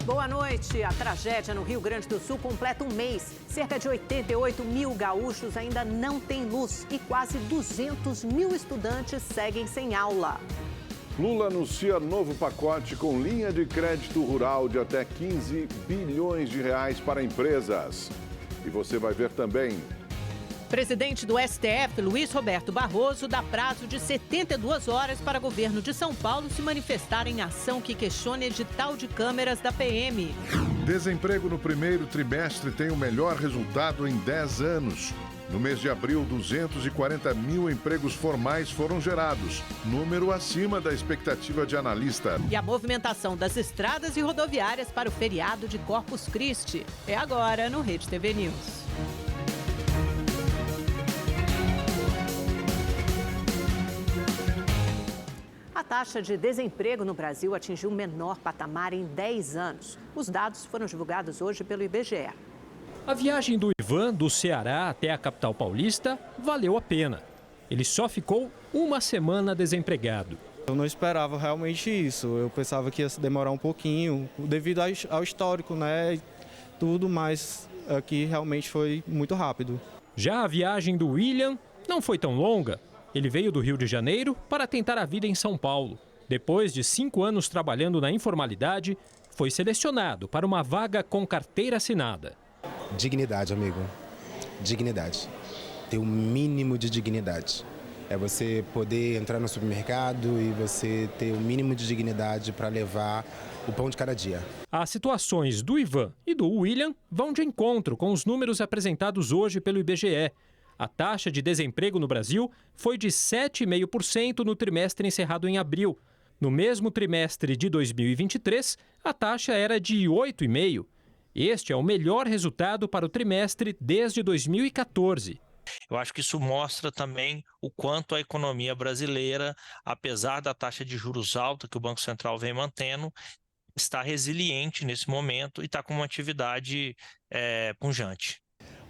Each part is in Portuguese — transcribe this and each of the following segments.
Boa noite. A tragédia no Rio Grande do Sul completa um mês. Cerca de 88 mil gaúchos ainda não têm luz e quase 200 mil estudantes seguem sem aula. Lula anuncia novo pacote com linha de crédito rural de até 15 bilhões de reais para empresas. E você vai ver também. Presidente do STF, Luiz Roberto Barroso, dá prazo de 72 horas para o governo de São Paulo se manifestar em ação que questione edital de câmeras da PM. Desemprego no primeiro trimestre tem o melhor resultado em 10 anos. No mês de abril, 240 mil empregos formais foram gerados, número acima da expectativa de analista. E a movimentação das estradas e rodoviárias para o feriado de Corpus Christi é agora no Rede TV News. A taxa de desemprego no Brasil atingiu o menor patamar em 10 anos. Os dados foram divulgados hoje pelo IBGE. A viagem do Ivan, do Ceará até a capital paulista, valeu a pena. Ele só ficou uma semana desempregado. Eu não esperava realmente isso. Eu pensava que ia demorar um pouquinho, devido ao histórico, né? Tudo, mas aqui realmente foi muito rápido. Já a viagem do William não foi tão longa. Ele veio do Rio de Janeiro para tentar a vida em São Paulo. Depois de 5 anos trabalhando na informalidade, foi selecionado para uma vaga com carteira assinada. Dignidade, amigo. Dignidade. Ter o mínimo de dignidade. É você poder entrar no supermercado e você ter o mínimo de dignidade para levar o pão de cada dia. As situações do Ivan e do William vão de encontro com os números apresentados hoje pelo IBGE. A taxa de desemprego no Brasil foi de 7,5% no trimestre encerrado em abril. No mesmo trimestre de 2023, a taxa era de 8,5%. Este é o melhor resultado para o trimestre desde 2014. Eu acho que isso mostra também o quanto a economia brasileira, apesar da taxa de juros alta que o Banco Central vem mantendo, está resiliente nesse momento e está com uma atividade pujante.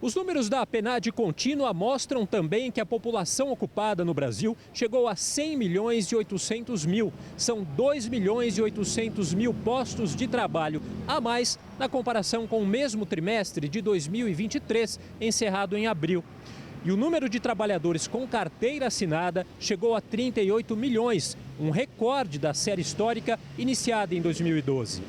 Os números da PNAD contínua mostram também que a população ocupada no Brasil chegou a 100 milhões e 800 mil. São 2 milhões e 800 mil postos de trabalho a mais na comparação com o mesmo trimestre de 2023, encerrado em abril. E o número de trabalhadores com carteira assinada chegou a 38 milhões, um recorde da série histórica iniciada em 2012.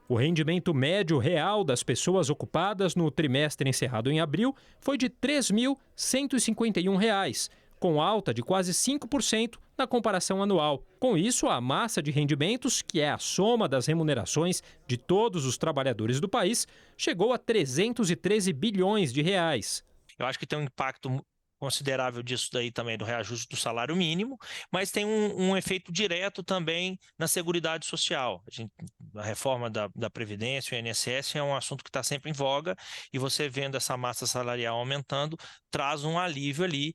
O rendimento médio real das pessoas ocupadas no trimestre encerrado em abril foi de R$ 3.151, com alta de quase 5% na comparação anual. Com isso, a massa de rendimentos, que é a soma das remunerações de todos os trabalhadores do país, chegou a 313 bilhões de reais. Eu acho que tem um impacto considerável disso daí também do reajuste do salário mínimo, mas tem um efeito direto também na Seguridade Social. A reforma da Previdência, o INSS, é um assunto que está sempre em voga e você vendo essa massa salarial aumentando, traz um alívio ali,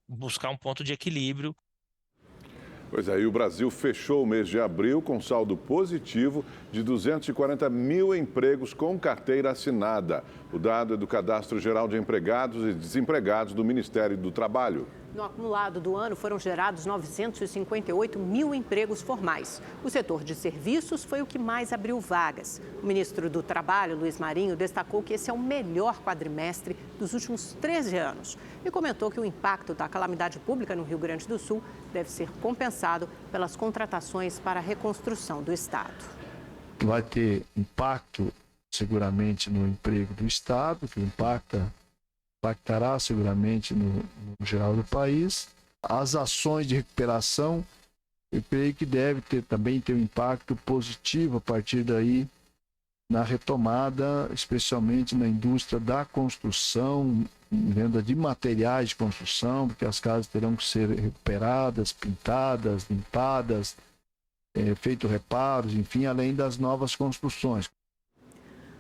buscar um ponto de equilíbrio. Pois é, e o Brasil fechou o mês de abril com saldo positivo de 240 mil empregos com carteira assinada. O dado é do Cadastro Geral de Empregados e Desempregados do Ministério do Trabalho. No acumulado do ano, foram gerados 958 mil empregos formais. O setor de serviços foi o que mais abriu vagas. O ministro do Trabalho, Luiz Marinho, destacou que esse é o melhor quadrimestre dos últimos 13 anos e comentou que o impacto da calamidade pública no Rio Grande do Sul deve ser compensado pelas contratações para a reconstrução do Estado. Vai ter impacto, seguramente, no emprego do Estado, que impactará seguramente no geral do país. As ações de recuperação, eu creio que deve também ter um impacto positivo a partir daí na retomada, especialmente na indústria da construção, venda de materiais de construção, porque as casas terão que ser recuperadas, pintadas, limpadas, feito reparos, enfim, além das novas construções.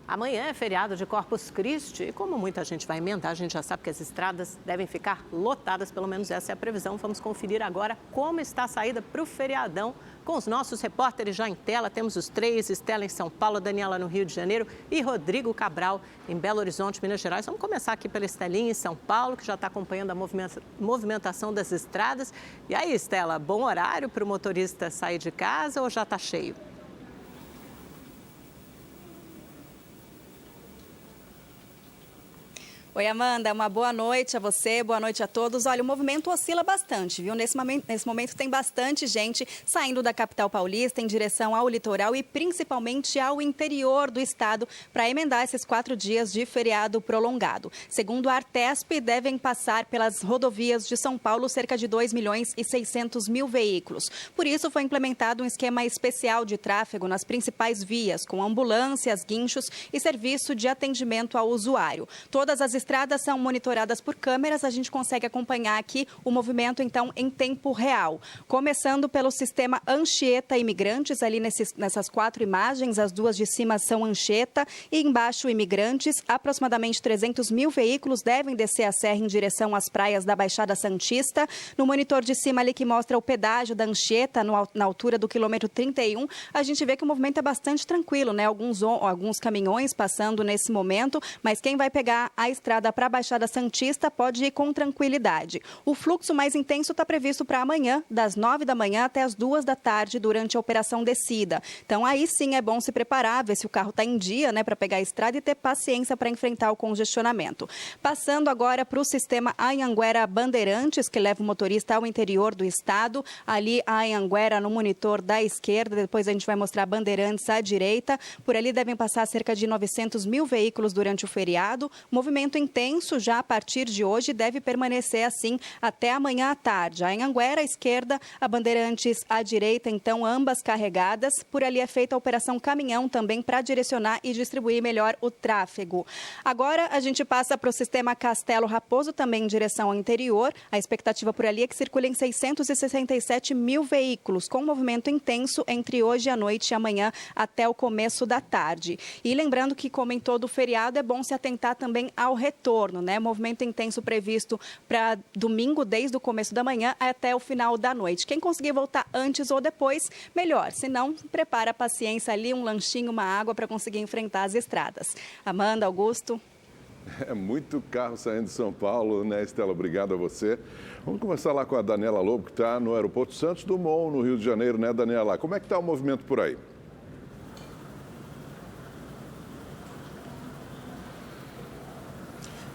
Amanhã é feriado de Corpus Christi e como muita gente vai emendar, a gente já sabe que as estradas devem ficar lotadas, pelo menos essa é a previsão. Vamos conferir agora como está a saída para o feriadão com os nossos repórteres já em tela. Temos os três, Estela em São Paulo, Daniela no Rio de Janeiro e Rodrigo Cabral em Belo Horizonte, Minas Gerais. Vamos começar aqui pela Estelinha em São Paulo, que já está acompanhando a movimentação das estradas. E aí, Estela, bom horário para o motorista sair de casa ou já está cheio? Oi, Amanda, uma boa noite a você, boa noite a todos. Olha, o movimento oscila bastante, viu? Nesse momento tem bastante gente saindo da capital paulista em direção ao litoral e principalmente ao interior do estado para emendar esses 4 dias de feriado prolongado. Segundo a Artesp, devem passar pelas rodovias de São Paulo cerca de 2.600.000 veículos. Por isso, foi implementado um esquema especial de tráfego nas principais vias, com ambulâncias, guinchos e serviço de atendimento ao usuário. Todas as estradas são monitoradas por câmeras, a gente consegue acompanhar aqui o movimento, então, em tempo real. Começando pelo sistema Anchieta Imigrantes, ali nessas 4 imagens, as 2 de cima são Anchieta e embaixo Imigrantes. Aproximadamente 300.000 veículos devem descer a serra em direção às praias da Baixada Santista. No monitor de cima ali que mostra o pedágio da Anchieta, na altura do quilômetro 31, a gente vê que o movimento é bastante tranquilo, né? Alguns caminhões passando nesse momento, mas quem vai pegar a estrada para a Baixada Santista pode ir com tranquilidade. O fluxo mais intenso está previsto para amanhã, das 9 da manhã até as 2 da tarde, durante a Operação Descida. Então, aí sim é bom se preparar, ver se o carro está em dia, né, para pegar a estrada e ter paciência para enfrentar o congestionamento. Passando agora para o sistema Anhanguera Bandeirantes, que leva o motorista ao interior do estado. Ali, a Anhanguera no monitor da esquerda, depois a gente vai mostrar Bandeirantes à direita. Por ali devem passar cerca de 900.000 veículos durante o feriado. Movimento intenso já a partir de hoje, deve permanecer assim até amanhã à tarde. A Anhanguera à esquerda, a Bandeirantes à direita, então ambas carregadas. Por ali é feita a operação caminhão também para direcionar e distribuir melhor o tráfego. Agora a gente passa para o sistema Castelo Raposo, também em direção ao interior. A expectativa por ali é que circulem 667.000 veículos, com movimento intenso entre hoje à noite e amanhã até o começo da tarde. E lembrando que, como em todo feriado, é bom se atentar também ao retorno, né? Movimento intenso previsto para domingo, desde o começo da manhã até o final da noite. Quem conseguir voltar antes ou depois, melhor. Se não, prepara a paciência ali, um lanchinho, uma água para conseguir enfrentar as estradas. Amanda, Augusto. É muito carro saindo de São Paulo, né, Estela? Obrigado a você. Vamos começar lá com a Daniela Lobo, que está no aeroporto Santos Dumont, no Rio de Janeiro, né, Daniela? Como é que está o movimento por aí?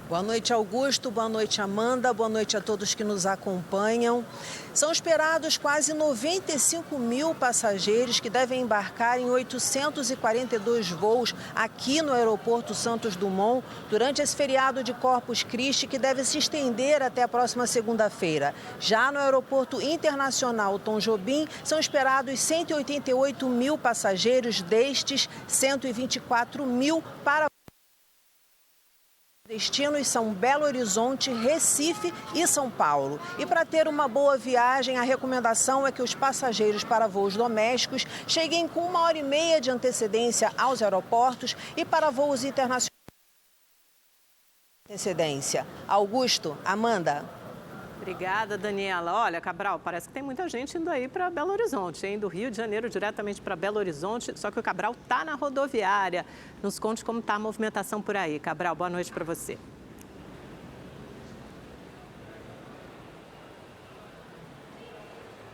Boa noite, Augusto. Boa noite, Amanda. Boa noite a todos que nos acompanham. São esperados quase 95.000 passageiros que devem embarcar em 842 voos aqui no aeroporto Santos Dumont durante esse feriado de Corpus Christi, que deve se estender até a próxima segunda-feira. Já no aeroporto internacional Tom Jobim, são esperados 188.000 passageiros, destes 124.000 para destinos são Belo Horizonte, Recife e São Paulo. E para ter uma boa viagem, a recomendação é que os passageiros para voos domésticos cheguem com 1h30 de antecedência aos aeroportos e para voos internacionais antecedência. Augusto, Amanda. Obrigada, Daniela. Olha, Cabral, parece que tem muita gente indo aí para Belo Horizonte, hein? Do Rio de Janeiro diretamente para Belo Horizonte, só que o Cabral está na rodoviária. Nos conte como está a movimentação por aí. Cabral, boa noite para você.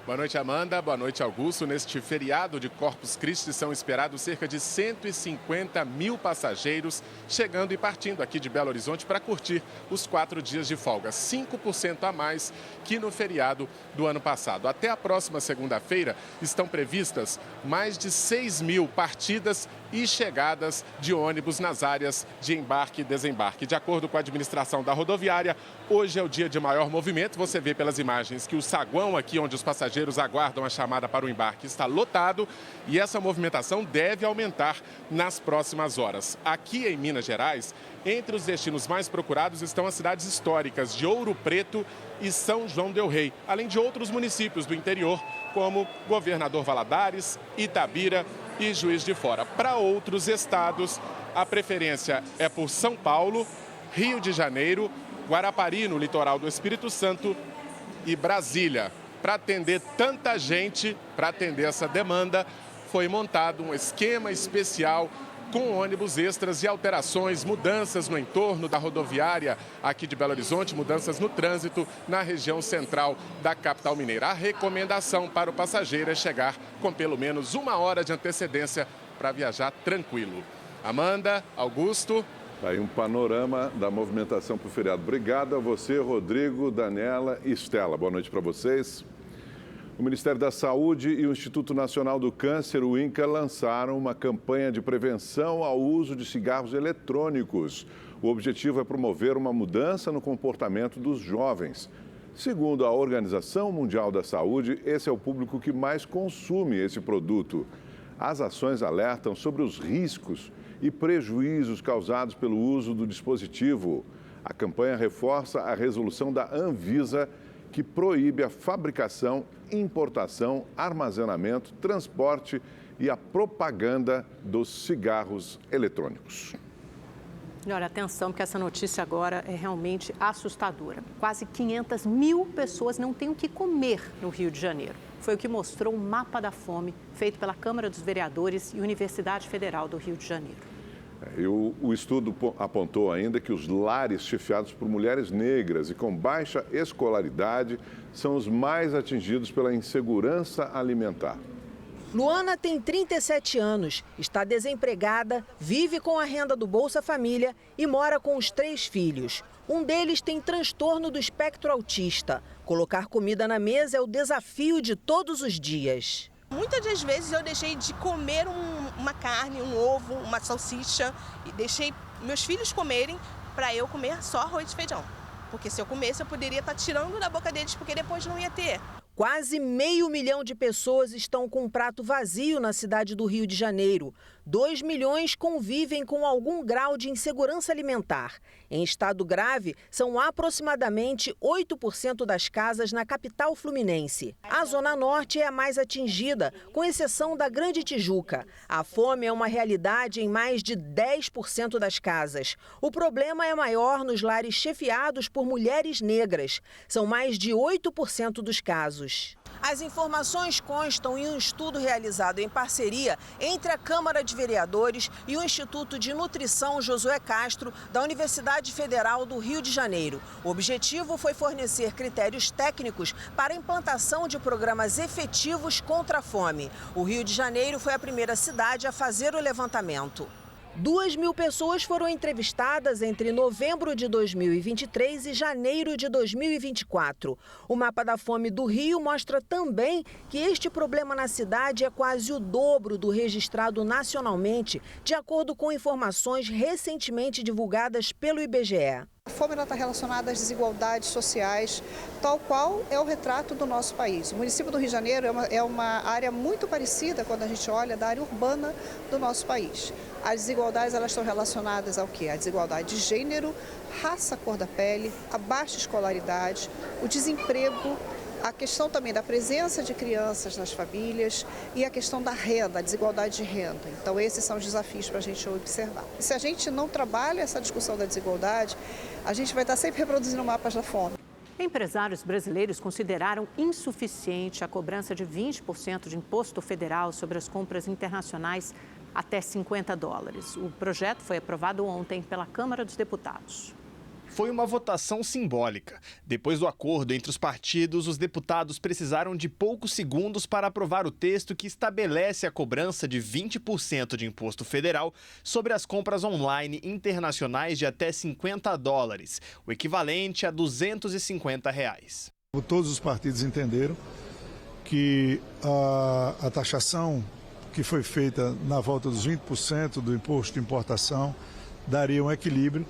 Boa noite, Amanda. Boa noite, Augusto. Neste feriado de Corpus Christi são esperados cerca de 150.000 passageiros chegando e partindo aqui de Belo Horizonte para curtir os 4 dias de folga, 5% a mais que no feriado do ano passado. Até a próxima segunda-feira estão previstas mais de 6.000 partidas e chegadas de ônibus nas áreas de embarque e desembarque. De acordo com a administração da rodoviária, hoje é o dia de maior movimento. Você vê pelas imagens que o saguão aqui onde os passageiros aguardam a chamada para o embarque está lotado e essa movimentação deve aumentar nas próximas horas. Aqui em Minas Gerais, entre os destinos mais procurados estão as cidades históricas de Ouro Preto e São João del Rei, além de outros municípios do interior, como Governador Valadares, Itabira e Juiz de Fora. Para outros estados, a preferência é por São Paulo, Rio de Janeiro, Guarapari, no litoral do Espírito Santo, e Brasília. Para atender tanta gente, para atender essa demanda, foi montado um esquema especial com ônibus extras e alterações, mudanças no entorno da rodoviária aqui de Belo Horizonte, mudanças no trânsito na região central da capital mineira. A recomendação para o passageiro é chegar com pelo menos 1 hora de antecedência para viajar tranquilo. Amanda, Augusto. Aí um panorama da movimentação para o feriado. Obrigado a você, Rodrigo, Daniela e Estela. Boa noite para vocês. O Ministério da Saúde e o Instituto Nacional do Câncer, o INCA, lançaram uma campanha de prevenção ao uso de cigarros eletrônicos. O objetivo é promover uma mudança no comportamento dos jovens. Segundo a Organização Mundial da Saúde, esse é o público que mais consome esse produto. As ações alertam sobre os riscos e prejuízos causados pelo uso do dispositivo. A campanha reforça a resolução da Anvisa, que proíbe a fabricação, importação, armazenamento, transporte e a propaganda dos cigarros eletrônicos. E olha, atenção, porque essa notícia agora é realmente assustadora. Quase 500 mil pessoas não têm o que comer no Rio de Janeiro. Foi o que mostrou o mapa da fome feito pela Câmara dos Vereadores e Universidade Federal do Rio de Janeiro. O estudo apontou ainda que os lares chefiados por mulheres negras e com baixa escolaridade são os mais atingidos pela insegurança alimentar. Luana tem 37 anos, está desempregada, vive com a renda do Bolsa Família e mora com os 3 filhos. Um deles tem transtorno do espectro autista. Colocar comida na mesa é o desafio de todos os dias. Muitas das vezes eu deixei de comer uma carne, um ovo, uma salsicha e deixei meus filhos comerem para eu comer só arroz e feijão. Porque se eu comesse eu poderia estar tirando da boca deles porque depois não ia ter. Quase 500 mil de pessoas estão com um prato vazio na cidade do Rio de Janeiro. 2 milhões convivem com algum grau de insegurança alimentar. Em estado grave, são aproximadamente 8% das casas na capital fluminense. A Zona Norte é a mais atingida, com exceção da Grande Tijuca. A fome é uma realidade em mais de 10% das casas. O problema é maior nos lares chefiados por mulheres negras. São mais de 8% dos casos. As informações constam em um estudo realizado em parceria entre a Câmara de Vereadores e o Instituto de Nutrição Josué Castro, da Universidade Federal do Rio de Janeiro. O objetivo foi fornecer critérios técnicos para a implantação de programas efetivos contra a fome. O Rio de Janeiro foi a primeira cidade a fazer o levantamento. 2.000 pessoas foram entrevistadas entre novembro de 2023 e janeiro de 2024. O mapa da fome do Rio mostra também que este problema na cidade é quase o dobro do registrado nacionalmente, de acordo com informações recentemente divulgadas pelo IBGE. A fome está relacionada às desigualdades sociais, tal qual é o retrato do nosso país. O município do Rio de Janeiro é uma área muito parecida, quando a gente olha, da área urbana do nosso país. As desigualdades elas estão relacionadas ao quê? A desigualdade de gênero, raça, cor da pele, a baixa escolaridade, o desemprego, a questão também da presença de crianças nas famílias e a questão da renda, a desigualdade de renda. Então esses são os desafios para a gente observar. Se a gente não trabalha essa discussão da desigualdade, a gente vai estar sempre reproduzindo mapas da fome. Empresários brasileiros consideraram insuficiente a cobrança de 20% de imposto federal sobre as compras internacionais até $50. O projeto foi aprovado ontem pela Câmara dos Deputados. Foi uma votação simbólica. Depois do acordo entre os partidos, os deputados precisaram de poucos segundos para aprovar o texto que estabelece a cobrança de 20% de imposto federal sobre as compras online internacionais de até $50, o equivalente a R$ 250. Todos os partidos entenderam que a taxação que foi feita na volta dos 20% do imposto de importação daria um equilíbrio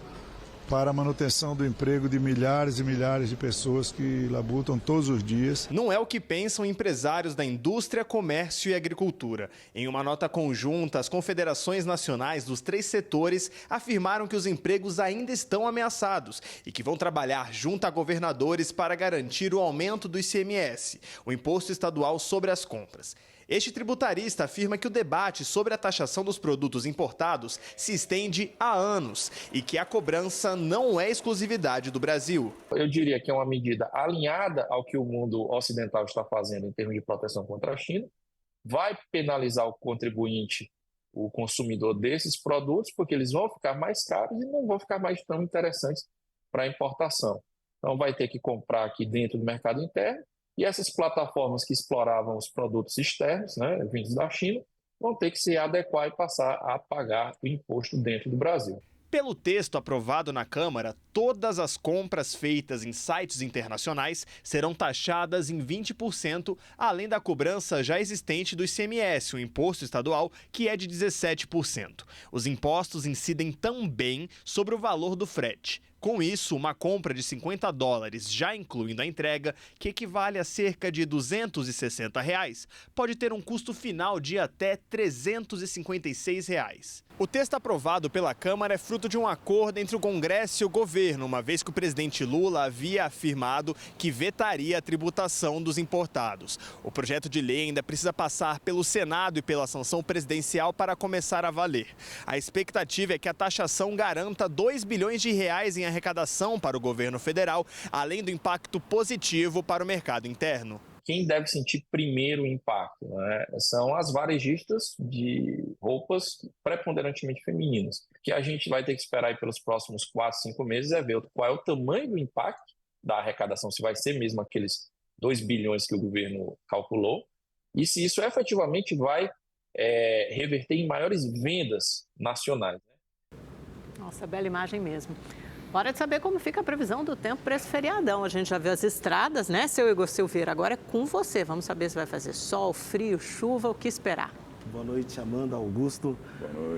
para a manutenção do emprego de milhares e milhares de pessoas que labutam todos os dias. Não é o que pensam empresários da indústria, comércio e agricultura. Em uma nota conjunta, as confederações nacionais dos 3 setores afirmaram que os empregos ainda estão ameaçados e que vão trabalhar junto a governadores para garantir o aumento do ICMS, o Imposto Estadual sobre as Compras. Este tributarista afirma que o debate sobre a taxação dos produtos importados se estende há anos e que a cobrança não é exclusividade do Brasil. Eu diria que é uma medida alinhada ao que o mundo ocidental está fazendo em termos de proteção contra a China, vai penalizar o contribuinte, o consumidor desses produtos, porque eles vão ficar mais caros e não vão ficar mais tão interessantes para a importação. Então vai ter que comprar aqui dentro do mercado interno. E essas plataformas que exploravam os produtos externos, vindos da China, vão ter que se adequar e passar a pagar o imposto dentro do Brasil. Pelo texto aprovado na Câmara, todas as compras feitas em sites internacionais serão taxadas em 20%, além da cobrança já existente do ICMS, o imposto estadual, que é de 17%. Os impostos incidem também sobre o valor do frete. Com isso, uma compra de $50, já incluindo a entrega, que equivale a cerca de R$ 260, pode ter um custo final de até R$ 356. O texto aprovado pela Câmara é fruto de um acordo entre o Congresso e o governo, uma vez que o presidente Lula havia afirmado que vetaria a tributação dos importados. O projeto de lei ainda precisa passar pelo Senado e pela sanção presidencial para começar a valer. A expectativa é que a taxação garanta R$ 2 bilhões em arrecadação para o governo federal, além do impacto positivo para o mercado interno. Quem deve sentir primeiro o impacto, né, são as varejistas de roupas preponderantemente femininas, que a gente vai ter que esperar aí pelos próximos 4, 5 meses é ver qual é o tamanho do impacto da arrecadação, se vai ser mesmo aqueles 2 bilhões que o governo calculou, e se isso efetivamente vai reverter em maiores vendas nacionais. Nossa, bela imagem mesmo. Hora de saber como fica a previsão do tempo para esse feriadão. A gente já viu as estradas, né, seu Igor Silveira? Agora é com você. Vamos saber se vai fazer sol, frio, chuva, o que esperar. Boa noite, Amanda, Augusto.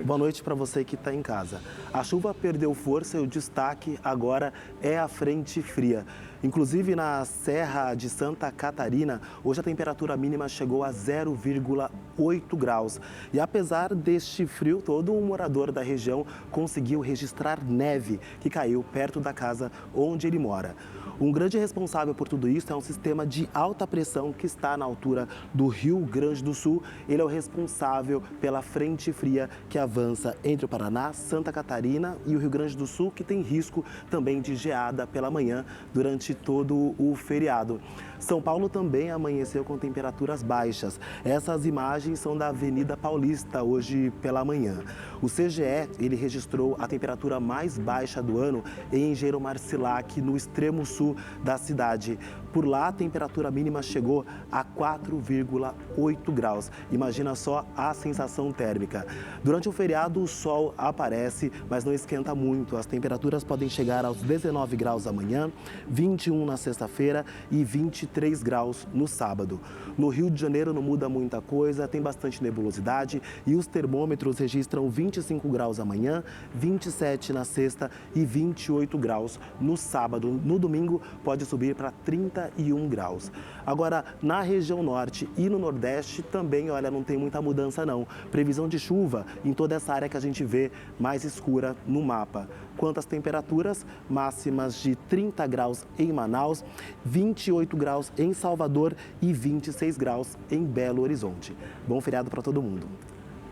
Boa noite para você que está em casa. A chuva perdeu força e o destaque agora é a frente fria. Inclusive na Serra de Santa Catarina, hoje a temperatura mínima chegou a 0,8 graus. E apesar deste frio todo, um morador da região conseguiu registrar neve que caiu perto da casa onde ele mora. Um grande responsável por tudo isso é um sistema de alta pressão que está na altura do Rio Grande do Sul. Ele é o responsável pela frente fria que avança entre o Paraná, Santa Catarina e o Rio Grande do Sul, que tem risco também de geada pela manhã durante todo o feriado. São Paulo também amanheceu com temperaturas baixas. Essas imagens são da Avenida Paulista, hoje pela manhã. O CGE, ele registrou a temperatura mais baixa do ano em Engenheiro Marcilac, no extremo sul da cidade. Por lá, a temperatura mínima chegou a 4,8 graus. Imagina só a sensação térmica. Durante o feriado, o sol aparece, mas não esquenta muito. As temperaturas podem chegar aos 19 graus amanhã, 21 na sexta-feira e 23 graus no sábado. No Rio de Janeiro não muda muita coisa, tem bastante nebulosidade e os termômetros registram 25 graus amanhã, 27 na sexta e 28 graus no sábado. No domingo pode subir para 31 graus. Agora, na região norte e no nordeste também, olha, não tem muita mudança não. Previsão de chuva em toda essa área que a gente vê mais escura no mapa. Quanto às temperaturas, máximas de 30 graus em Manaus, 28 graus em Salvador e 26 graus em Belo Horizonte. Bom feriado para todo mundo.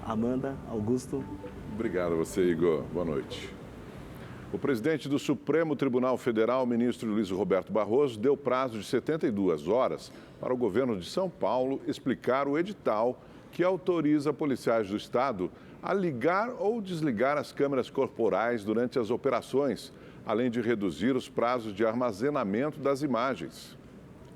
Amanda, Augusto. Obrigado a você, Igor. Boa noite. O presidente do Supremo Tribunal Federal, ministro Luiz Roberto Barroso, deu prazo de 72 horas para o governo de São Paulo explicar o edital que autoriza policiais do Estado a ligar ou desligar as câmeras corporais durante as operações, além de reduzir os prazos de armazenamento das imagens.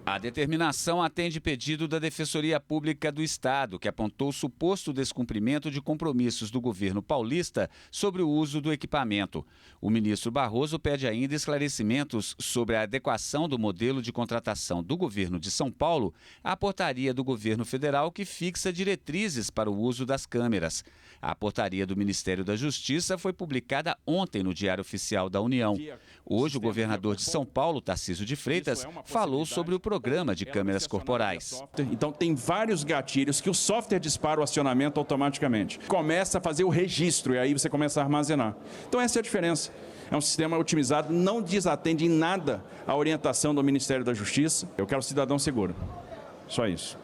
A determinação atende pedido da Defensoria Pública do Estado, que apontou suposto descumprimento de compromissos do governo paulista sobre o uso do equipamento. O ministro Barroso pede ainda esclarecimentos sobre a adequação do modelo de contratação do governo de São Paulo à portaria do governo federal que fixa diretrizes para o uso das câmeras. A portaria do Ministério da Justiça foi publicada ontem no Diário Oficial da União. Hoje, o governador de São Paulo, Tarcísio de Freitas, falou sobre o programa de câmeras corporais. Então, tem vários gatilhos que o software dispara o acionamento automaticamente. Começa a fazer o registro e aí você começa a armazenar. Então, essa é a diferença. É um sistema otimizado, não desatende em nada a orientação do Ministério da Justiça. Eu quero cidadão seguro. Só isso.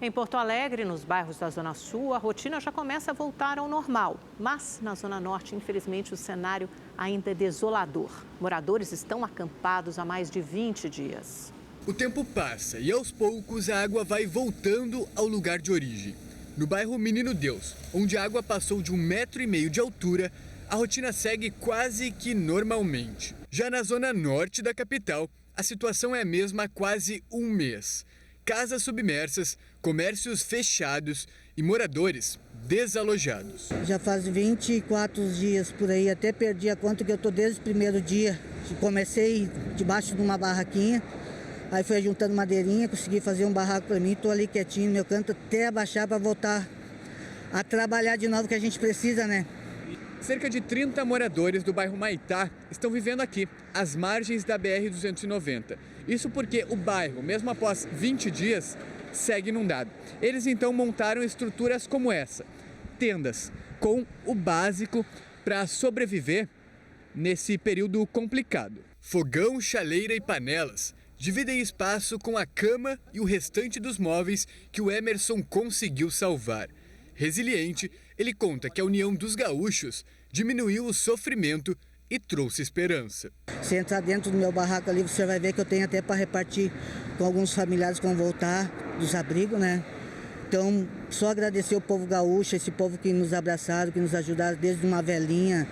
Em Porto Alegre, nos bairros da Zona Sul, a rotina já começa a voltar ao normal. Mas na Zona Norte, infelizmente, o cenário ainda é desolador. Moradores estão acampados há mais de 20 dias. O tempo passa e aos poucos a água vai voltando ao lugar de origem. No bairro Menino Deus, onde a água passou de 1,5 metro de altura, a rotina segue quase que normalmente. Já na zona norte da capital, a situação é a mesma há quase um mês. Casas submersas, comércios fechados e moradores desalojados. Já faz 24 dias por aí, até perdi a conta que eu estou desde o primeiro dia. Comecei debaixo de uma barraquinha, aí fui juntando madeirinha, consegui fazer um barraco para mim, estou ali quietinho no meu canto até abaixar para voltar a trabalhar de novo, que a gente precisa, né? Cerca de 30 moradores do bairro Maitá estão vivendo aqui, às margens da BR-290. Isso porque o bairro, mesmo após 20 dias, segue inundado. Eles então montaram estruturas como essa, tendas, com o básico para sobreviver nesse período complicado. Fogão, chaleira e panelas dividem espaço com a cama e o restante dos móveis que o Emerson conseguiu salvar. Resiliente, ele conta que a união dos gaúchos diminuiu o sofrimento e trouxe esperança. Se entrar dentro do meu barraco ali, você vai ver que eu tenho até para repartir com alguns familiares que vão voltar dos abrigos, né? Então, só agradecer o povo gaúcho, esse povo que nos abraçaram, que nos ajudaram desde uma velhinha.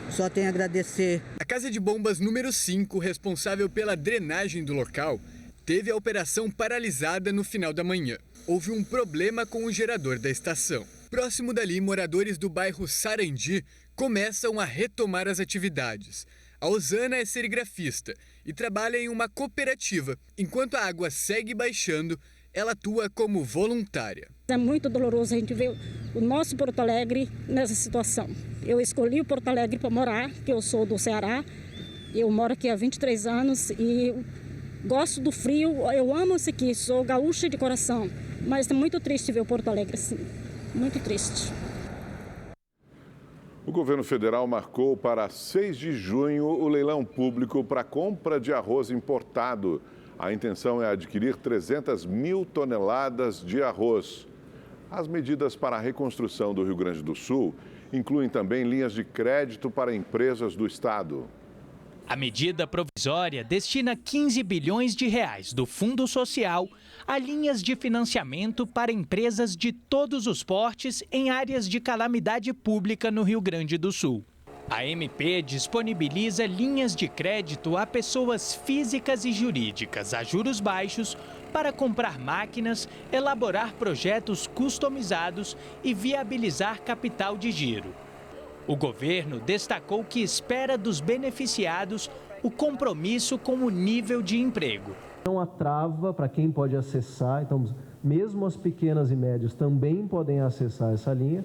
Só tenho a agradecer. A Casa de Bombas número 5, responsável pela drenagem do local, teve a operação paralisada no final da manhã. Houve um problema com o gerador da estação. Próximo dali, moradores do bairro Sarandi começam a retomar as atividades. A Osana é serigrafista e trabalha em uma cooperativa. Enquanto a água segue baixando, ela atua como voluntária. É muito doloroso a gente ver o nosso Porto Alegre nessa situação. Eu escolhi o Porto Alegre para morar, que eu sou do Ceará. Eu moro aqui há 23 anos e gosto do frio. Eu amo isso aqui, sou gaúcha de coração. Mas é muito triste ver o Porto Alegre assim, muito triste. O governo federal marcou para 6 de junho o leilão público para compra de arroz importado. A intenção é adquirir 300 mil toneladas de arroz. As medidas para a reconstrução do Rio Grande do Sul incluem também linhas de crédito para empresas do estado. A medida provisória destina 15 bilhões de reais do Fundo Social a linhas de financiamento para empresas de todos os portes em áreas de calamidade pública no Rio Grande do Sul. A MP disponibiliza linhas de crédito a pessoas físicas e jurídicas a juros baixos para comprar máquinas, elaborar projetos customizados e viabilizar capital de giro. O governo destacou que espera dos beneficiados o compromisso com o nível de emprego. Não há trava para quem pode acessar, então mesmo as pequenas e médias também podem acessar essa linha,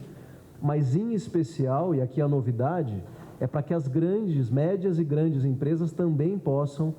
mas em especial, e aqui a novidade, é para que as grandes, médias e grandes empresas também possam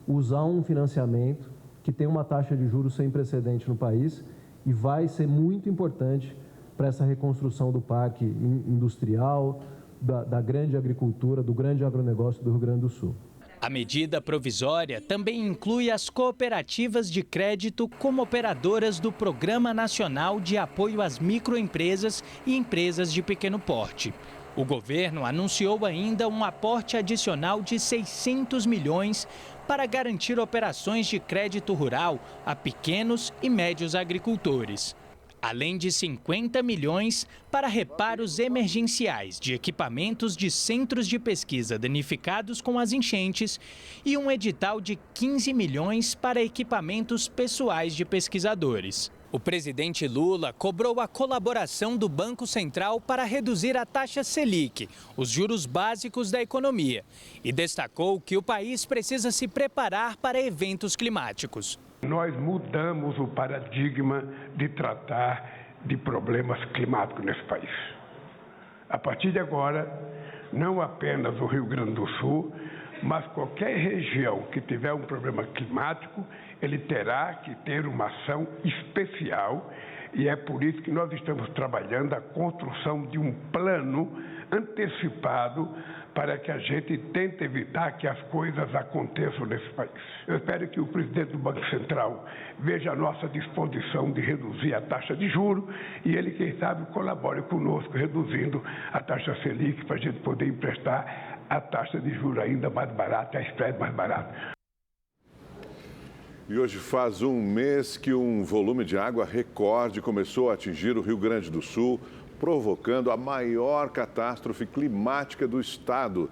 usar um financiamento que tem uma taxa de juros sem precedente no país e vai ser muito importante para essa reconstrução do parque industrial, da grande agricultura, do grande agronegócio do Rio Grande do Sul. A medida provisória também inclui as cooperativas de crédito como operadoras do Programa Nacional de Apoio às Microempresas e Empresas de Pequeno Porte. O governo anunciou ainda um aporte adicional de 600 milhões para garantir operações de crédito rural a pequenos e médios agricultores. Além de 50 milhões para reparos emergenciais de equipamentos de centros de pesquisa danificados com as enchentes e um edital de 15 milhões para equipamentos pessoais de pesquisadores. O presidente Lula cobrou a colaboração do Banco Central para reduzir a taxa Selic, os juros básicos da economia, e destacou que o país precisa se preparar para eventos climáticos. Nós mudamos o paradigma de tratar de problemas climáticos nesse país. A partir de agora, não apenas o Rio Grande do Sul, mas qualquer região que tiver um problema climático, ele terá que ter uma ação especial e é por isso que nós estamos trabalhando a construção de um plano antecipado para que a gente tente evitar que as coisas aconteçam nesse país. Eu espero que o presidente do Banco Central veja a nossa disposição de reduzir a taxa de juros e ele, quem sabe, colabore conosco reduzindo a taxa Selic para a gente poder emprestar a taxa de juros ainda mais barata, a spread mais barata. E hoje faz um mês que um volume de água recorde começou a atingir o Rio Grande do Sul, provocando a maior catástrofe climática do estado.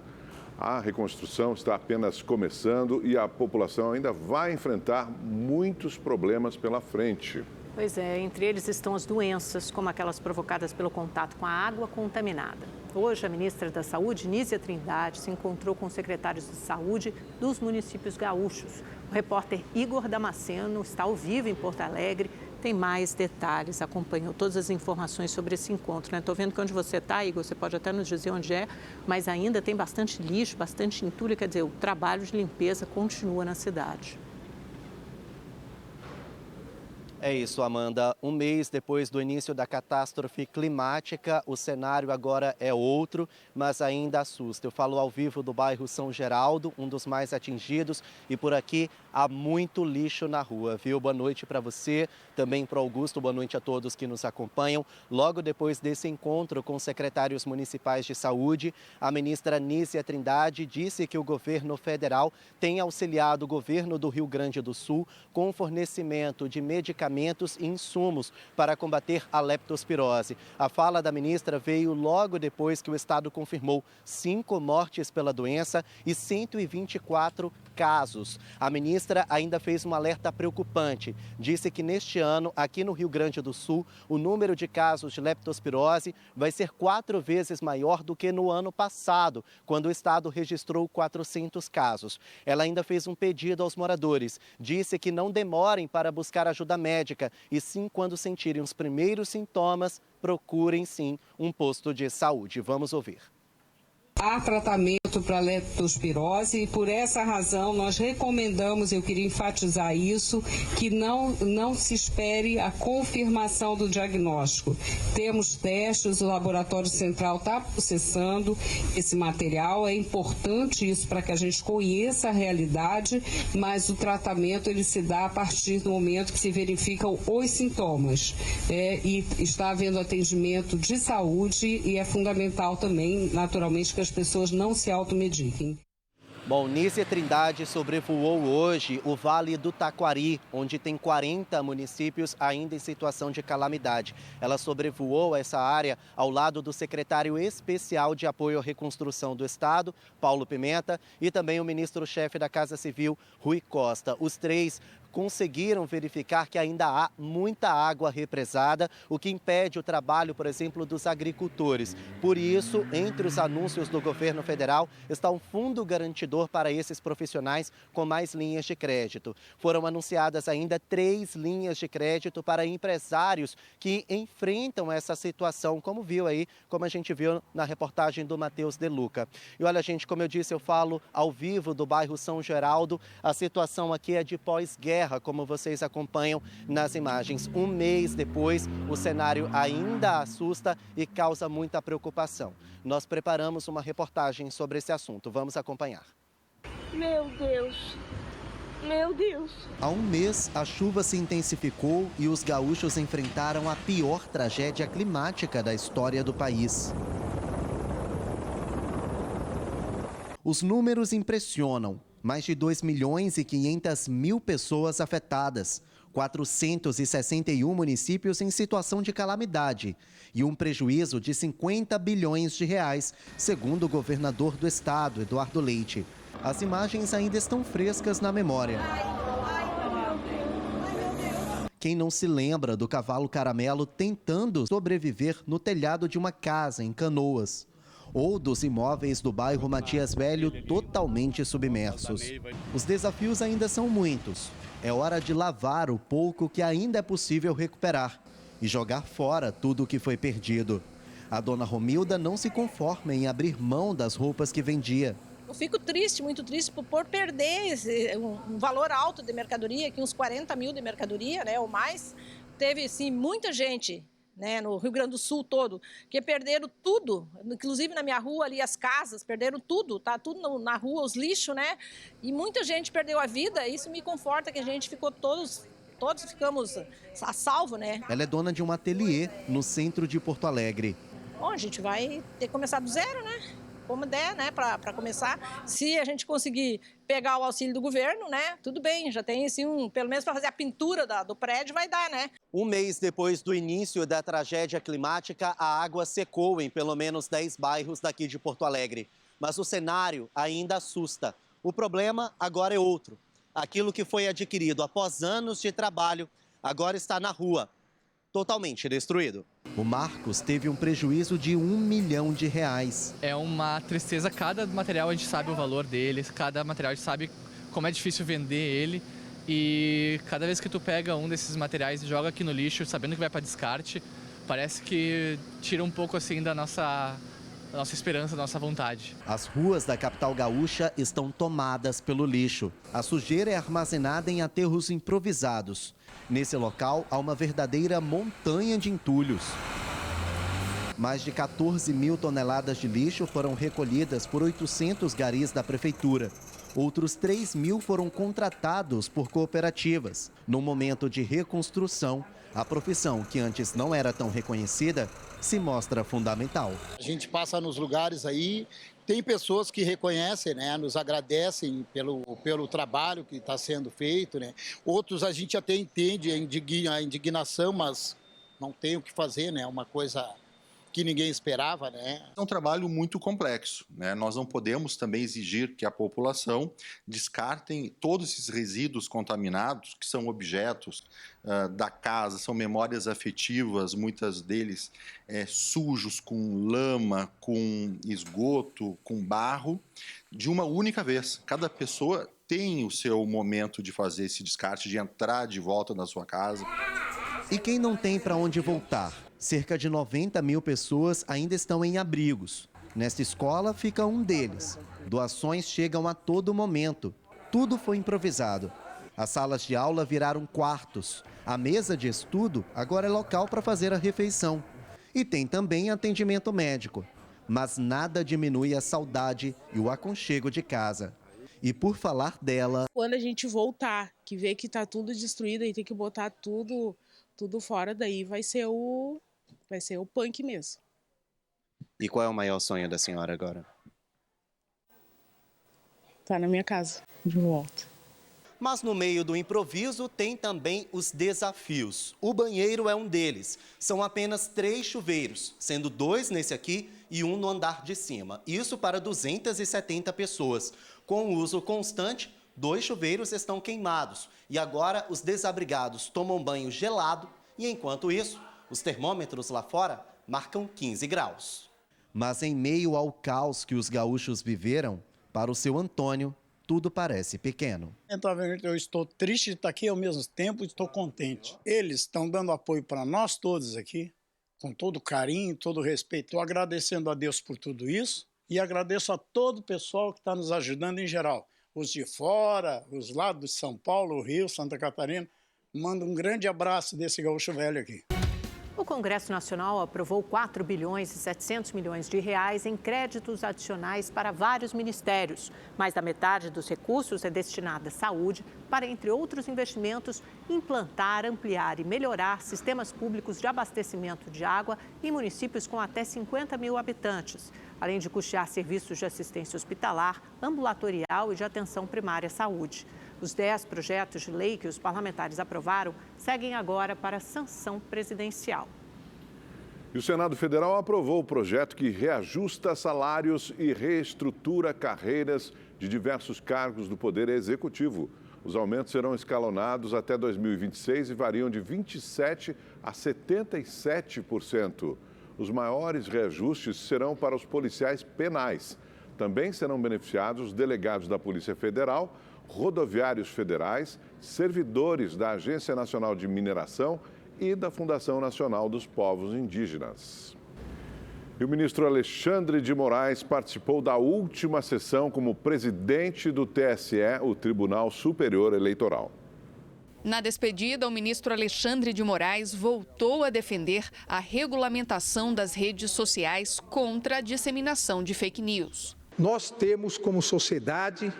A reconstrução está apenas começando e a população ainda vai enfrentar muitos problemas pela frente. Pois é, entre eles estão as doenças, como aquelas provocadas pelo contato com a água contaminada. Hoje, a ministra da Saúde, Nízia Trindade, se encontrou com os secretários de saúde dos municípios gaúchos. O repórter Igor Damasceno está ao vivo em Porto Alegre, tem mais detalhes, acompanhou todas as informações sobre esse encontro. Estou vendo que onde você está, Igor, você pode até nos dizer onde é, mas ainda tem bastante lixo, bastante entulho, quer dizer, o trabalho de limpeza continua na cidade. É isso, Amanda. Um mês depois do início da catástrofe climática, o cenário agora é outro, mas ainda assusta. Eu falo ao vivo do bairro São Geraldo, um dos mais atingidos, e por aqui há muito lixo na rua, viu? Boa noite para você, também para o Augusto, boa noite a todos que nos acompanham. Logo depois desse encontro com os secretários municipais de saúde, a ministra Nízia Trindade disse que o governo federal tem auxiliado o governo do Rio Grande do Sul com o fornecimento de medicamentos e insumos para combater a leptospirose. A fala da ministra veio logo depois que o estado confirmou 5 mortes pela doença e 124 casos. A ministra ainda fez um alerta preocupante. Disse que neste ano, aqui no Rio Grande do Sul, o número de casos de leptospirose vai ser 4 vezes maior do que no ano passado, quando o estado registrou 400 casos. Ela ainda fez um pedido aos moradores. Disse que não demorem para buscar ajuda médica e sim, quando sentirem os primeiros sintomas, procurem sim um posto de saúde. Vamos ouvir. Há tratamento para leptospirose e por essa razão nós recomendamos, eu queria enfatizar isso, que não se espere a confirmação do diagnóstico. Temos testes, o Laboratório Central está processando esse material, é importante isso para que a gente conheça a realidade, mas o tratamento ele se dá a partir do momento que se verificam os sintomas. E está havendo atendimento de saúde e é fundamental também, naturalmente, que as pessoas não se automediquem. Bom, Nízia Trindade sobrevoou hoje o Vale do Taquari, onde tem 40 municípios ainda em situação de calamidade. Ela sobrevoou essa área ao lado do secretário especial de apoio à reconstrução do Estado, Paulo Pimenta, e também o ministro-chefe da Casa Civil, Rui Costa. Os três conseguiram verificar que ainda há muita água represada, o que impede o trabalho, por exemplo, dos agricultores. Por isso, entre os anúncios do governo federal, está um fundo garantidor para esses profissionais com mais linhas de crédito. Foram anunciadas ainda 3 linhas de crédito para empresários que enfrentam essa situação, como a gente viu na reportagem do Matheus De Luca. E olha, gente, como eu disse, eu falo ao vivo do bairro São Geraldo. A situação aqui é de pós-guerra, como vocês acompanham nas imagens. Um mês depois, o cenário ainda assusta e causa muita preocupação. Nós preparamos uma reportagem sobre esse assunto. Vamos acompanhar. Meu Deus! Meu Deus! Há um mês, a chuva se intensificou e os gaúchos enfrentaram a pior tragédia climática da história do país. Os números impressionam. Mais de 2.500.000 pessoas afetadas, 461 municípios em situação de calamidade e um prejuízo de 50 bilhões de reais, segundo o governador do estado, Eduardo Leite. As imagens ainda estão frescas na memória. Quem não se lembra do cavalo Caramelo tentando sobreviver no telhado de uma casa em Canoas? Ou dos imóveis do bairro Matias Velho totalmente submersos. Os desafios ainda são muitos. É hora de lavar o pouco que ainda é possível recuperar e jogar fora tudo o que foi perdido. A dona Romilda não se conforma em abrir mão das roupas que vendia. Eu fico triste, muito triste, por perder um valor alto de mercadoria, aqui uns 40 mil de mercadoria, né, ou mais. Teve, sim, muita gente, né, no Rio Grande do Sul todo, que perderam tudo, inclusive na minha rua ali, as casas, perderam tudo, tá tudo na rua, os lixos, né, e muita gente perdeu a vida. Isso me conforta que a gente ficou todos ficamos a salvo, né. Ela é dona de um ateliê no centro de Porto Alegre. Bom, a gente vai ter que começar do zero, né, como der, né, para começar. Se a gente conseguir pegar o auxílio do governo, né, tudo bem, já tem assim, pelo menos para fazer a pintura do prédio vai dar, né. Um mês depois do início da tragédia climática, a água secou em pelo menos 10 bairros daqui de Porto Alegre. mas o cenário ainda assusta. O problema agora é outro. Aquilo que foi adquirido após anos de trabalho agora está na rua, totalmente destruído. O Marcos teve um prejuízo de R$1 milhão. É uma tristeza, cada material a gente sabe o valor dele, cada material a gente sabe como é difícil vender ele. E cada vez que tu pega um desses materiais e joga aqui no lixo, sabendo que vai para descarte, parece que tira um pouco assim da nossa esperança, da nossa vontade. As ruas da capital gaúcha estão tomadas pelo lixo. A sujeira é armazenada em aterros improvisados. Nesse local, há uma verdadeira montanha de entulhos. Mais de 14 mil toneladas de lixo foram recolhidas por 800 garis da prefeitura. Outros 3 mil foram contratados por cooperativas. No momento de reconstrução, a profissão, que antes não era tão reconhecida, se mostra fundamental. A gente passa nos lugares aí, tem pessoas que reconhecem, né, nos agradecem pelo trabalho que está sendo feito, né. Outros a gente até entende a indignação, mas não tem o que fazer, né, é uma coisa que ninguém esperava, né? É um trabalho muito complexo, né? Nós não podemos também exigir que a população descartem todos esses resíduos contaminados, que são objetos da casa, são memórias afetivas, muitas deles sujos, com lama, com esgoto, com barro, de uma única vez. Cada pessoa tem o seu momento de fazer esse descarte, de entrar de volta na sua casa. E quem não tem para onde voltar? Cerca de 90 mil pessoas ainda estão em abrigos. Nesta escola fica um deles. Doações chegam a todo momento. Tudo foi improvisado. As salas de aula viraram quartos. A mesa de estudo agora é local para fazer a refeição. E tem também atendimento médico. Mas nada diminui a saudade e o aconchego de casa. E por falar dela... Quando a gente voltar, que vê que está tudo destruído e tem que botar tudo fora, daí vai ser o punk mesmo. E qual é o maior sonho da senhora agora? Tá na minha casa, de volta. Mas no meio do improviso tem também os desafios. O banheiro é um deles. São apenas 3 chuveiros, sendo 2 nesse aqui e 1 no andar de cima. Isso para 270 pessoas. Com o uso constante, 2 chuveiros estão queimados. E agora os desabrigados tomam banho gelado e, enquanto isso, os termômetros lá fora marcam 15 graus. Mas em meio ao caos que os gaúchos viveram, para o seu Antônio, tudo parece pequeno. Eu estou triste de estar aqui, ao mesmo tempo estou contente. Eles estão dando apoio para nós todos aqui, com todo carinho, todo respeito. Estou agradecendo a Deus por tudo isso e agradeço a todo o pessoal que está nos ajudando em geral. Os de fora, os lados de São Paulo, Rio, Santa Catarina. Mando um grande abraço desse gaúcho velho aqui. O Congresso Nacional aprovou 4 bilhões e 700 milhões de reais em créditos adicionais para vários ministérios. Mais da metade dos recursos é destinada à saúde para, entre outros investimentos, implantar, ampliar e melhorar sistemas públicos de abastecimento de água em municípios com até 50 mil habitantes, além de custear serviços de assistência hospitalar, ambulatorial e de atenção primária à saúde. Os 10 projetos de lei que os parlamentares aprovaram seguem agora para sanção presidencial. E o Senado Federal aprovou o projeto que reajusta salários e reestrutura carreiras de diversos cargos do Poder Executivo. Os aumentos serão escalonados até 2026 e variam de 27% a 77%. Os maiores reajustes serão para os policiais penais. Também serão beneficiados os delegados da Polícia Federal, rodoviários federais, servidores da Agência Nacional de Mineração e da Fundação Nacional dos Povos Indígenas. E o ministro Alexandre de Moraes participou da última sessão como presidente do TSE, o Tribunal Superior Eleitoral. Na despedida, o ministro Alexandre de Moraes voltou a defender a regulamentação das redes sociais contra a disseminação de fake news. Nós temos como sociedade,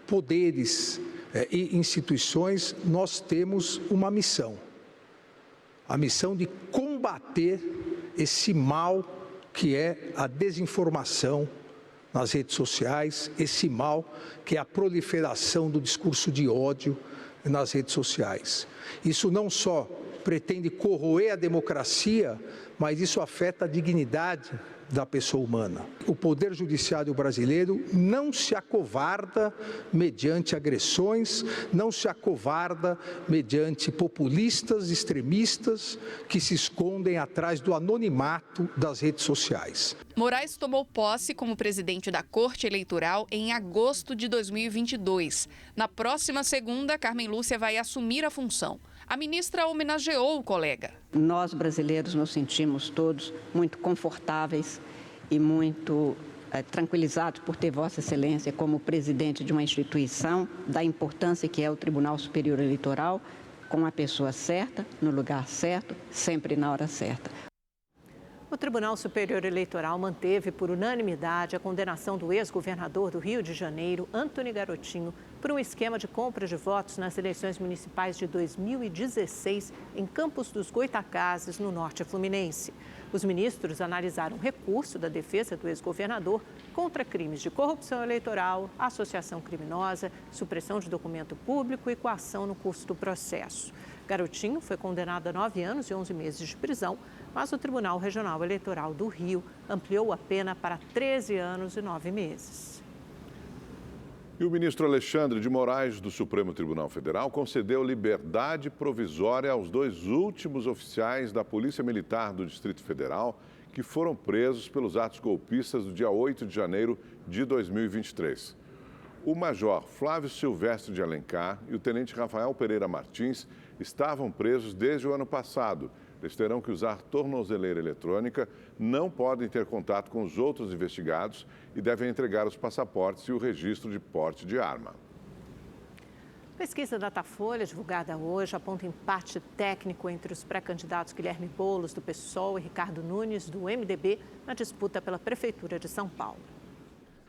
poderes e instituições, nós temos uma missão. A missão de combater esse mal que é a desinformação nas redes sociais, esse mal que é a proliferação do discurso de ódio nas redes sociais. Isso não só pretende corroer a democracia, mas isso afeta a dignidade da pessoa humana. O Poder Judiciário brasileiro não se acovarda mediante agressões, não se acovarda mediante populistas, extremistas que se escondem atrás do anonimato das redes sociais. Moraes tomou posse como presidente da Corte Eleitoral em agosto de 2022. Na próxima segunda, Carmen Lúcia vai assumir a função. A ministra homenageou o colega. Nós, brasileiros, nos sentimos todos muito confortáveis e muito tranquilizados por ter Vossa Excelência como presidente de uma instituição da importância que é o Tribunal Superior Eleitoral, com a pessoa certa, no lugar certo, sempre na hora certa. O Tribunal Superior Eleitoral manteve por unanimidade a condenação do ex-governador do Rio de Janeiro, Antony Garotinho, por um esquema de compra de votos nas eleições municipais de 2016 em Campos dos Goitacazes, no norte fluminense. Os ministros analisaram o recurso da defesa do ex-governador contra crimes de corrupção eleitoral, associação criminosa, supressão de documento público e coação no curso do processo. Garotinho foi condenado a 9 anos e 11 meses de prisão, mas o Tribunal Regional Eleitoral do Rio ampliou a pena para 13 anos e 9 meses. E o ministro Alexandre de Moraes, do Supremo Tribunal Federal, concedeu liberdade provisória aos 2 últimos oficiais da Polícia Militar do Distrito Federal que foram presos pelos atos golpistas do dia 8 de janeiro de 2023. O major Flávio Silvestre de Alencar e o tenente Rafael Pereira Martins estavam presos desde o ano passado. Eles terão que usar tornozeleira eletrônica, não podem ter contato com os outros investigados e devem entregar os passaportes e o registro de porte de arma. Pesquisa Datafolha, divulgada hoje, aponta empate técnico entre os pré-candidatos Guilherme Boulos, do PSOL, e Ricardo Nunes, do MDB, na disputa pela Prefeitura de São Paulo.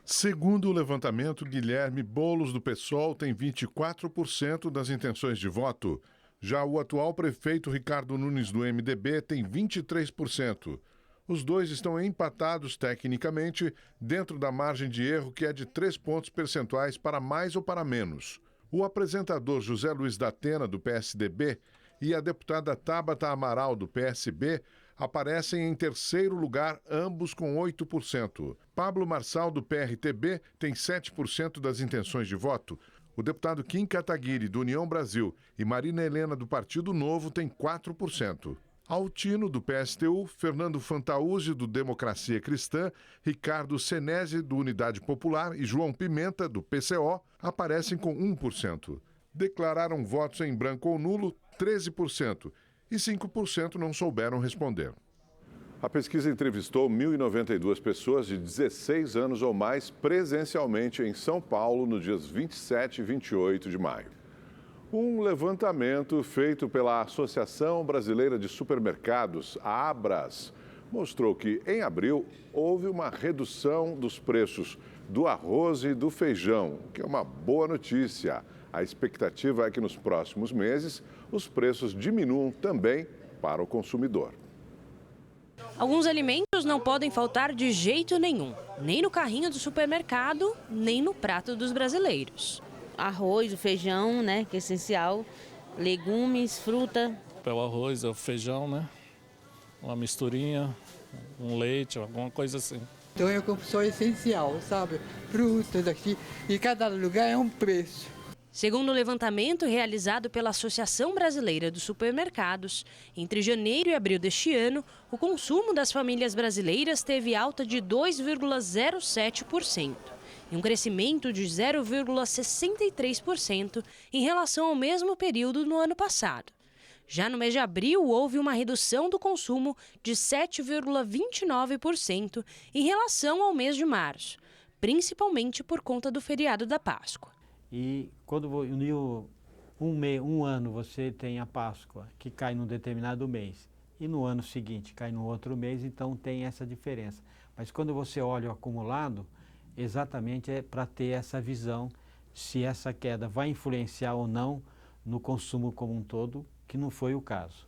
Segundo o levantamento, Guilherme Boulos, do PSOL, tem 24% das intenções de voto. Já o atual prefeito Ricardo Nunes, do MDB, tem 23%. Os dois estão empatados tecnicamente dentro da margem de erro, que é de 3 pontos percentuais para mais ou para menos. O apresentador José Luiz da Atena, do PSDB, e a deputada Tabata Amaral, do PSB, aparecem em terceiro lugar, ambos com 8%. Pablo Marçal, do PRTB, tem 7% das intenções de voto. O deputado Kim Kataguiri, do União Brasil, e Marina Helena, do Partido Novo, têm 4%. Altino, do PSTU, Fernando Fantauzzi, do Democracia Cristã, Ricardo Senese, do Unidade Popular, e João Pimenta, do PCO, aparecem com 1%. Declararam votos em branco ou nulo 13% e 5% não souberam responder. A pesquisa entrevistou 1.092 pessoas de 16 anos ou mais presencialmente em São Paulo nos dias 27 e 28 de maio. Um levantamento feito pela Associação Brasileira de Supermercados, a Abras, mostrou que em abril houve uma redução dos preços do arroz e do feijão, o que é uma boa notícia. A expectativa é que nos próximos meses os preços diminuam também para o consumidor. Alguns alimentos não podem faltar de jeito nenhum, nem no carrinho do supermercado, nem no prato dos brasileiros. Arroz, o feijão, né, que é essencial, legumes, fruta. O arroz, o feijão, né, uma misturinha, um leite, alguma coisa assim. Então eu compro só essencial, sabe, frutas aqui, e cada lugar é um preço. Segundo o levantamento realizado pela Associação Brasileira dos Supermercados, entre janeiro e abril deste ano, o consumo das famílias brasileiras teve alta de 2,07%, e um crescimento de 0,63% em relação ao mesmo período no ano passado. Já no mês de abril, houve uma redução do consumo de 7,29% em relação ao mês de março, principalmente por conta do feriado da Páscoa. E quando uniu um ano você tem a Páscoa, que cai num determinado mês, e no ano seguinte cai no outro mês, então tem essa diferença. Mas quando você olha o acumulado, exatamente é para ter essa visão se essa queda vai influenciar ou não no consumo como um todo, que não foi o caso.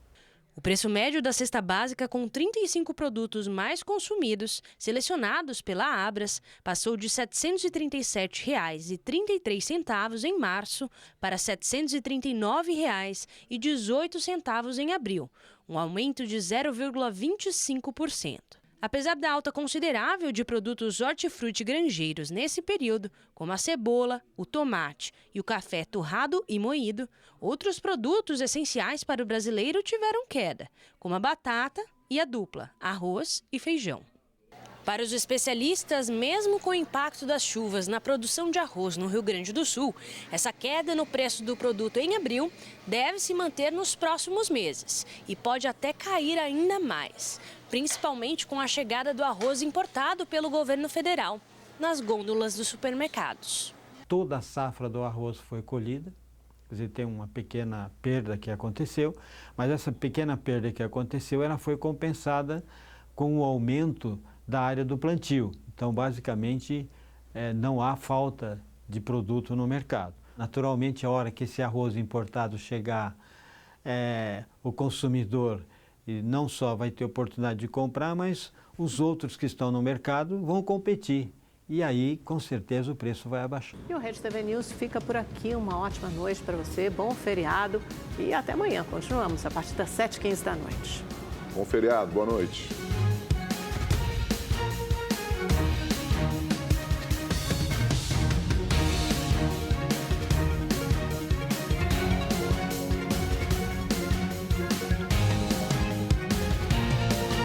O preço médio da cesta básica com 35 produtos mais consumidos, selecionados pela Abras, passou de R$ 737,33 em março para R$ 739,18 em abril, um aumento de 0,25%. Apesar da alta considerável de produtos hortifruti granjeiros nesse período, como a cebola, o tomate e o café torrado e moído, outros produtos essenciais para o brasileiro tiveram queda, como a batata e a dupla, arroz e feijão. Para os especialistas, mesmo com o impacto das chuvas na produção de arroz no Rio Grande do Sul, essa queda no preço do produto em abril deve se manter nos próximos meses e pode até cair ainda mais, principalmente com a chegada do arroz importado pelo governo federal nas gôndolas dos supermercados. Toda a safra do arroz foi colhida, quer dizer, tem uma pequena perda que aconteceu, mas essa pequena perda que aconteceu ela foi compensada com o aumento da área do plantio. Então, basicamente, não há falta de produto no mercado. Naturalmente, a hora que esse arroz importado chegar, o consumidor não só vai ter oportunidade de comprar, mas os outros que estão no mercado vão competir. E aí, com certeza, o preço vai abaixar. E o Rede TV News fica por aqui. Uma ótima noite para você, bom feriado e até amanhã. Continuamos a partir das 7h15 da noite. Bom feriado, boa noite.